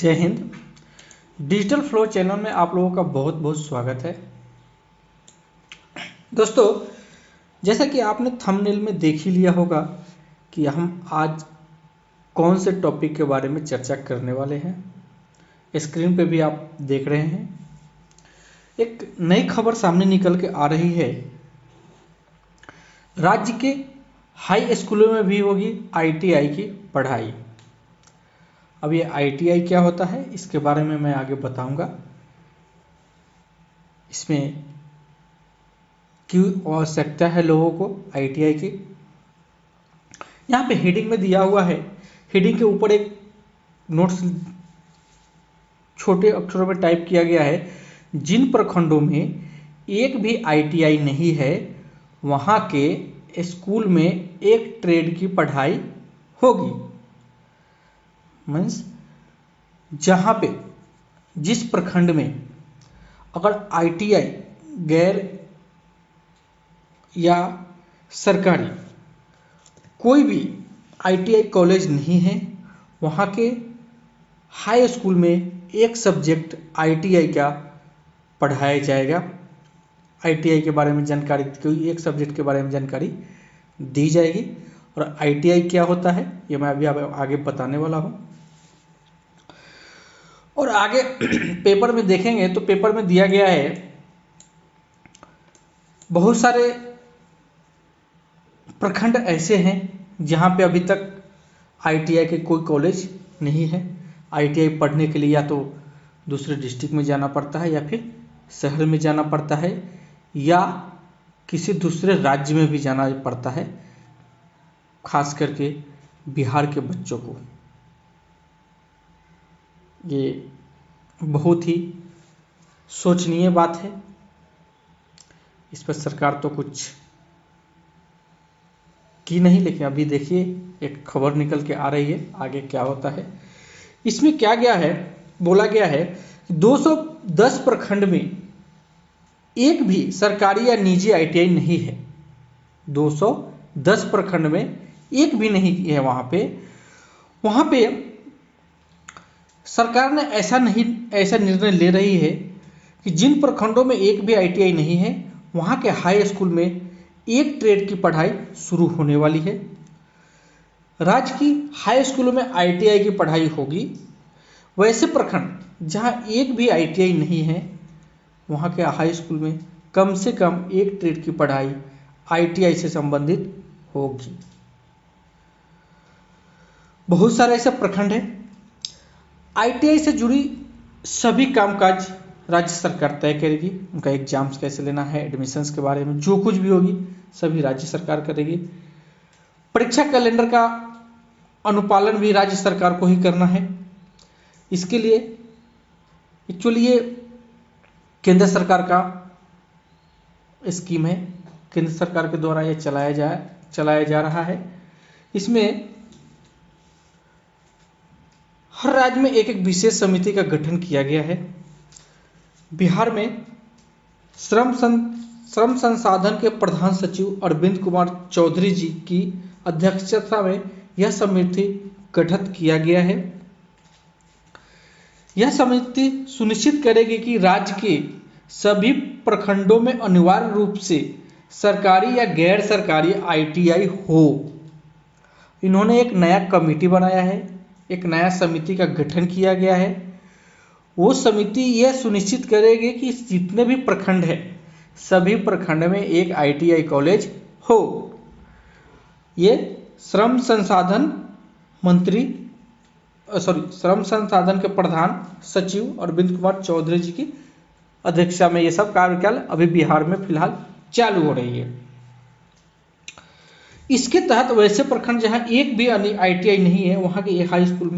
जय Hind. Digital flow channel में आप लोगों का बहुत बहुत स्वागत है। दोस्तों, जैसा कि आपने थंबनेल में देख ही लिया होगा कि हम आज कौन से टॉपिक के बारे में चर्चा करने वाले हैं। स्क्रीन पे भी आप देख रहे हैं, एक नई खबर सामने निकल के आ रही है। राज्य के हाई स्कूलों में भी होगी ITI की पढ़ाई। अब ये ITI क्या होता है, इसके बारे में मैं आगे बताऊंगा। इसमें क्यों आवश्यकता है लोगों को ITI की, यहाँ पे हेडिंग में दिया हुआ है। हेडिंग के ऊपर एक नोट्स छोटे अक्षरों में टाइप किया गया है, जिन प्रखंडों में एक भी ITI नहीं है वहाँ के स्कूल में एक ट्रेड की पढ़ाई होगी। मीन्स जहाँ पे जिस प्रखंड में अगर ITI गैर या सरकारी कोई भी ITI कॉलेज नहीं है, वहाँ के हाई स्कूल में एक सब्जेक्ट ITI का पढ़ाया जाएगा। ITI के बारे में जानकारी, कोई एक सब्जेक्ट के बारे में जानकारी दी जाएगी। और ITI क्या होता है ये मैं अभी आगे बताने वाला हूँ। और आगे पेपर में देखेंगे तो पेपर में दिया गया है बहुत सारे प्रखंड ऐसे हैं जहाँ पे अभी तक ITI के कोई कॉलेज नहीं है। ITI पढ़ने के लिए या तो दूसरे डिस्ट्रिक्ट में जाना पड़ता है या फिर शहर में जाना पड़ता है या किसी दूसरे राज्य में भी जाना पड़ता है, खास करके बिहार के बच्चों को। ये बहुत ही सोचनीय बात है। इस पर सरकार तो कुछ की नहीं, लेकिन अभी देखिए एक खबर निकल के आ रही है, आगे क्या होता है। इसमें क्या गया है, बोला गया है 210 प्रखंड में एक भी सरकारी या निजी ITI नहीं है। 210 प्रखंड में एक भी नहीं है। वहाँ पे सरकार ने ऐसा निर्णय ले रही है कि जिन प्रखंडों में एक भी ITI नहीं है वहाँ के हाई स्कूल में एक ट्रेड की पढ़ाई शुरू होने वाली है। राज्य की हाई स्कूलों में ITI की पढ़ाई होगी। वैसे प्रखंड जहाँ एक भी ITI नहीं है वहाँ के हाई स्कूल में कम से कम एक ट्रेड की पढ़ाई ITI से संबंधित होगी। बहुत सारे ऐसे प्रखंड हैं। ITI से जुड़ी सभी कामकाज राज्य सरकार तय करेगी। उनका एग्जाम्स कैसे लेना है, एडमिशन्स के बारे में जो कुछ भी होगी सभी राज्य सरकार करेगी। परीक्षा कैलेंडर का अनुपालन भी राज्य सरकार को ही करना है। इसके लिए एक्चुअली ये केंद्र सरकार का स्कीम है, केंद्र सरकार के द्वारा ये चलाया जा रहा है। इसमें हर राज्य में एक एक विशेष समिति का गठन किया गया है। बिहार में श्रम संसाधन के प्रधान सचिव अरविंद कुमार चौधरी जी की अध्यक्षता में यह समिति गठित किया गया है। यह समिति सुनिश्चित करेगी कि राज्य के सभी प्रखंडों में अनिवार्य रूप से सरकारी या गैर सरकारी ITI हो। इन्होंने एक नया कमेटी बनाया है, एक नया समिति का गठन किया गया है। वो समिति यह सुनिश्चित करेगी कि जितने भी प्रखंड है सभी प्रखंड में एक ITI कॉलेज हो। ये श्रम संसाधन के प्रधान सचिव अरविंद कुमार चौधरी जी की अध्यक्षता में ये सब कार्यकाल अभी बिहार में फिलहाल चालू हो रही है। इसके तहत वैसे प्रखंड जहां एक भी ITI नहीं है वहां के एक हाई स्कूल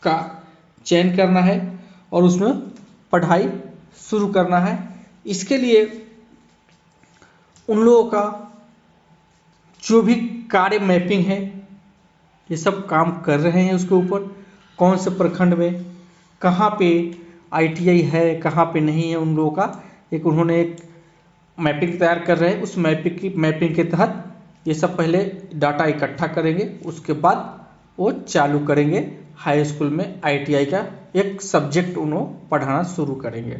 का चयन करना है और उसमें पढ़ाई शुरू करना है। इसके लिए उन लोगों का जो भी कार्य मैपिंग है ये सब काम कर रहे हैं। उसके ऊपर कौन से प्रखंड में कहाँ पे ITI है कहाँ पे नहीं है, उन लोगों का उन्होंने एक मैपिंग तैयार कर रहे हैं। उस मैपिंग के तहत ये सब पहले डाटा इकट्ठा करेंगे, उसके बाद वो चालू करेंगे हाई स्कूल में आईटीआई का एक सब्जेक्ट उन्होंने पढ़ाना शुरू करेंगे।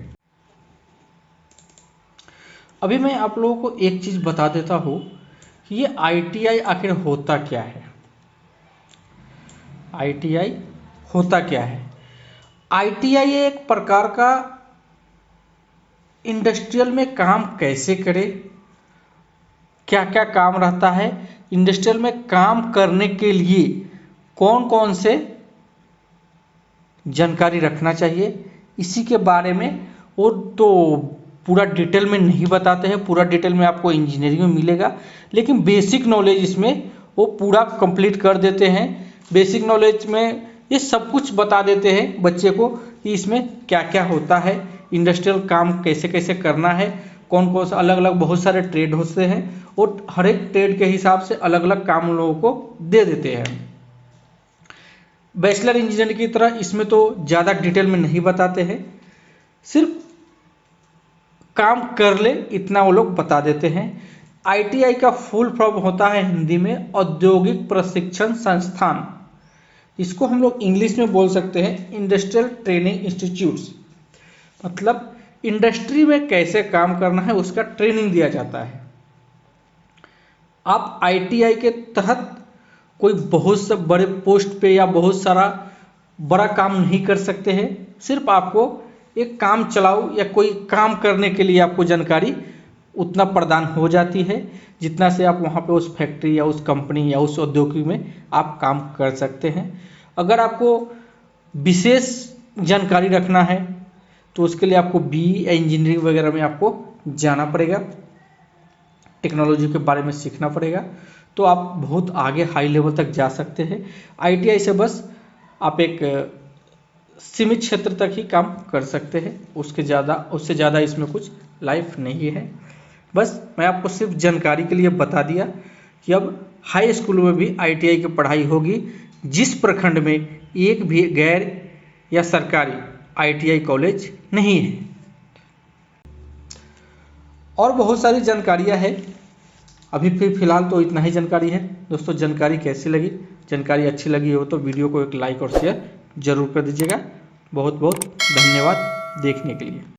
अभी मैं आप लोगों को एक चीज़ बता देता हूँ कि ये आईटीआई आखिर होता क्या है। आईटीआई होता क्या है? आईटीआई एक प्रकार का इंडस्ट्रियल में काम कैसे करे, क्या क्या काम रहता है, इंडस्ट्रियल में काम करने के लिए कौन कौन से जानकारी रखना चाहिए, इसी के बारे में। वो तो पूरा डिटेल में नहीं बताते हैं, पूरा डिटेल में आपको इंजीनियरिंग में मिलेगा, लेकिन बेसिक नॉलेज इसमें वो पूरा कंप्लीट कर देते हैं। बेसिक नॉलेज में ये सब कुछ बता देते हैं बच्चे को कि इसमें क्या क्या होता है, इंडस्ट्रियल काम कैसे कैसे करना है, कौन कौन सा अलग अलग बहुत सारे ट्रेड होते हैं और हर एक ट्रेड के हिसाब से अलग अलग काम लोगों को दे देते हैं। बैचलर इंजीनियरिंग की तरह इसमें तो ज़्यादा डिटेल में नहीं बताते हैं, सिर्फ काम कर ले इतना वो लोग बता देते हैं। आईटीआई का फुल फॉर्म होता है हिंदी में औद्योगिक प्रशिक्षण संस्थान। इसको हम लोग इंग्लिश में बोल सकते हैं इंडस्ट्रियल ट्रेनिंग इंस्टीट्यूट्स। मतलब इंडस्ट्री में कैसे काम करना है उसका ट्रेनिंग दिया जाता है। आप आईटीआई के तहत कोई बहुत से बड़े पोस्ट पे या बहुत सारा बड़ा काम नहीं कर सकते हैं, सिर्फ आपको एक काम चलाओ या कोई काम करने के लिए आपको जानकारी उतना प्रदान हो जाती है जितना से आप वहाँ पे उस फैक्ट्री या उस कंपनी या उस औद्योगिक में आप काम कर सकते हैं। अगर आपको विशेष जानकारी रखना है तो उसके लिए आपको बीई या इंजीनियरिंग वगैरह में आपको जाना पड़ेगा, टेक्नोलॉजी के बारे में सीखना पड़ेगा, तो आप बहुत आगे हाई लेवल तक जा सकते हैं। आईटीआई से बस आप एक सीमित क्षेत्र तक ही काम कर सकते हैं, उससे ज़्यादा इसमें कुछ लाइफ नहीं है। बस मैं आपको सिर्फ जानकारी के लिए बता दिया कि अब हाई स्कूल में भी आईटीआई की पढ़ाई होगी, जिस प्रखंड में एक भी गैर या सरकारी आईटीआई कॉलेज नहीं है। और बहुत सारी जानकारियां हैं, अभी फिलहाल तो इतना ही जानकारी है। दोस्तों जानकारी कैसी लगी? जानकारी अच्छी लगी हो तो वीडियो को एक लाइक और शेयर जरूर कर दीजिएगा। बहुत बहुत धन्यवाद देखने के लिए।